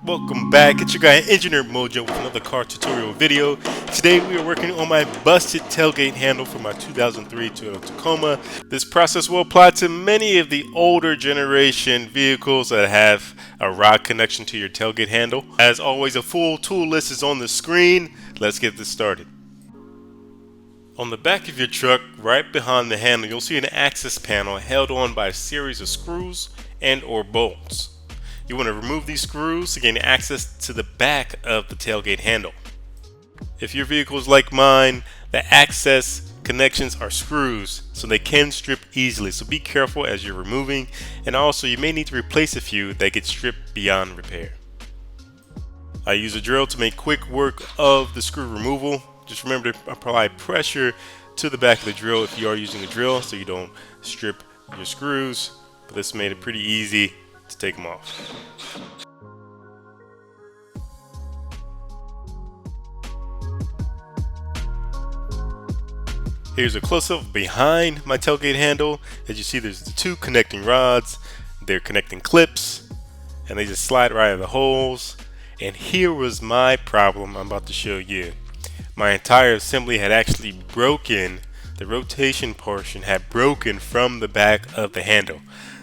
Welcome back, it's your guy Engineer Mojo with another car tutorial video. Today we are working on my busted tailgate handle for my 2003 Toyota Tacoma. This process will apply to many of the older generation vehicles that have a rod connection to your tailgate handle. As always, a full tool list is on the screen. Let's get this started. On the back of your truck, right behind the handle, you'll see an access panel held on by a series of screws and or bolts. You want to remove these screws to gain access to the back of the tailgate handle. If your vehicle is like mine, the access connections are screws, so they can strip easily, so be careful as you're removing, and also you may need to replace a few that get stripped beyond repair. I use a drill to make quick work of the screw removal. Just remember to apply pressure to the back of the drill if you are using a drill so you don't strip your screws, but this made it pretty easy to take them off. Here's a close-up behind my tailgate handle. As you see, there's the two connecting rods. They're connecting clips, and they just slide right out of the holes. And here was my problem I'm about to show you. My entire assembly had actually broken. The rotation portion had broken from the back of the handle.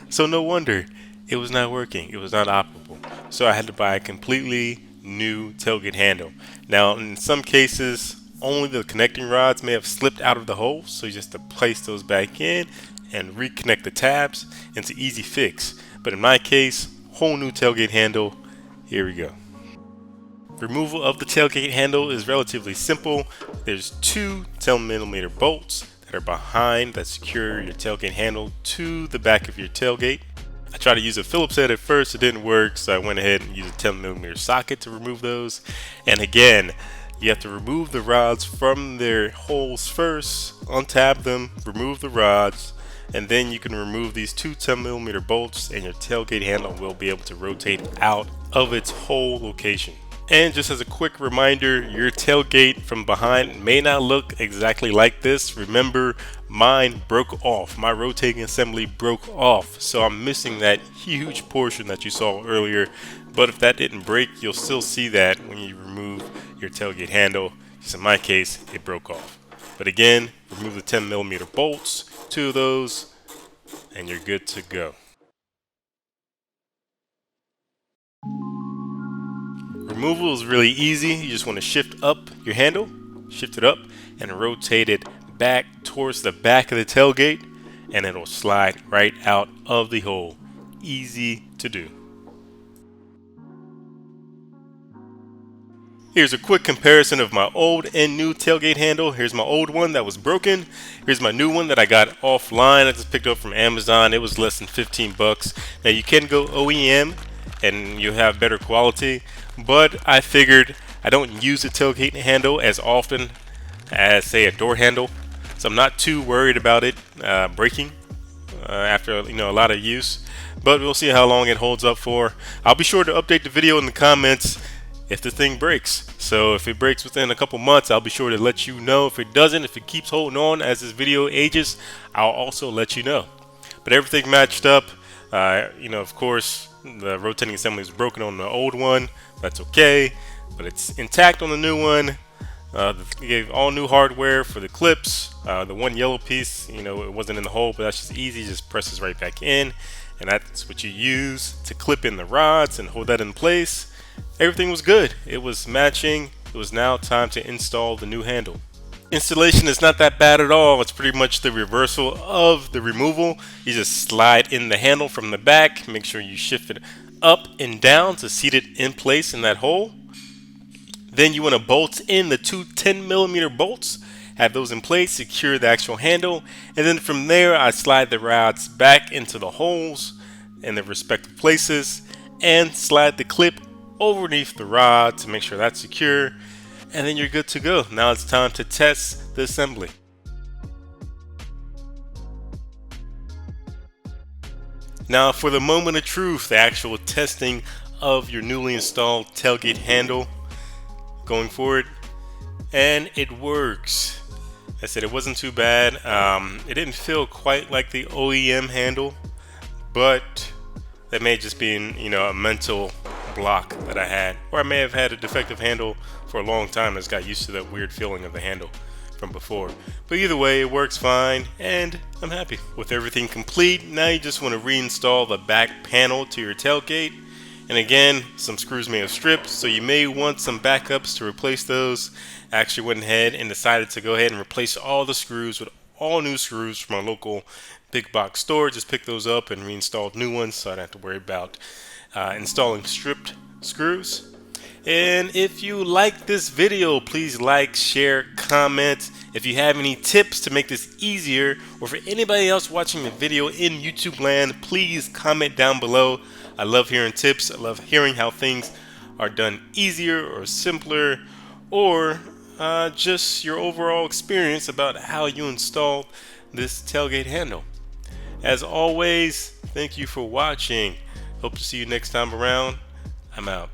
So no wonder it was not working. It was not operable. So I had to buy a completely new tailgate handle. Now, in some cases, only the connecting rods may have slipped out of the hole, so you just have to place those back in and reconnect the tabs. It's an easy fix. But in my case, whole new tailgate handle. Here we go. Removal of the tailgate handle is relatively simple. There's two 10mm bolts that are behind that secure your tailgate handle to the back of your tailgate. I tried to use a Phillips head at first, it didn't work, so I went ahead and used a 10mm socket to remove those. And again, you have to remove the rods from their holes first, untab them, remove the rods, and then you can remove these two 10mm bolts and your tailgate handle will be able to rotate out of its hole location. And just as a quick reminder, your tailgate from behind may not look exactly like this. Remember, mine broke off. My rotating assembly broke off. So I'm missing that huge portion that you saw earlier. But if that didn't break, you'll still see that when you remove your tailgate handle. Just in my case, it broke off. But again, remove the 10mm bolts, two of those, and you're good to go. Removal is really easy. You just want to shift up your handle, shift it up, and rotate it back towards the back of the tailgate, and it'll slide right out of the hole. Easy to do. Here's a quick comparison of my old and new tailgate handle. Here's my old one that was broken. Here's my new one that I got offline. I just picked up from Amazon. It was less than 15 bucks. Now you can go OEM and you have better quality, but I figured I don't use the tailgate handle as often as, say, a door handle, so I'm not too worried about it breaking after a lot of use. But we'll see how long it holds up for. I'll be sure to update the video in the comments if the thing breaks. So if it breaks within a couple months, I'll be sure to let you know. If it doesn't, if it keeps holding on as this video ages, I'll also let you know. But everything matched up. Of course, the rotating assembly is broken on the old one. That's okay, but it's intact on the new one. They gave all new hardware for the clips. The one yellow piece, it wasn't in the hole, but that's just easy. Just presses right back in, and that's what you use to clip in the rods and hold that in place. Everything was good. It was matching. It was now time to install the new handle. Installation is not that bad at all. It's pretty much the reversal of the removal. You just slide in the handle from the back. Make sure you shift it up and down to seat it in place in that hole. Then you want to bolt in the two 10mm bolts. Have those in place, secure the actual handle. And then from there, I slide the rods back into the holes in the respective places and slide the clip underneath the rod to make sure that's secure. And then you're good to go. Now it's time to test the assembly. Now for the moment of truth, the actual testing of your newly installed tailgate handle going forward. And it works. I said it wasn't too bad. It didn't feel quite like the OEM handle, but that may just be a mental block that I had, or I may have had a defective handle for a long time. I just got used to that weird feeling of the handle from before. But either way, it works fine, and I'm happy. With everything complete, now you just want to reinstall the back panel to your tailgate. And again, some screws may have stripped, so you may want some backups to replace those. I actually went ahead and decided to go ahead and replace all the screws with all new screws from our local big box store. Just picked those up and reinstalled new ones, so I don't have to worry about installing stripped screws. And if you like this video, please like, share, comment. If you have any tips to make this easier, or for anybody else watching the video in YouTube land, please comment down below. I love hearing tips. I love hearing how things are done easier or simpler, or just your overall experience about how you installed this tailgate handle. As always, thank you for watching. Hope to see you next time around. I'm out.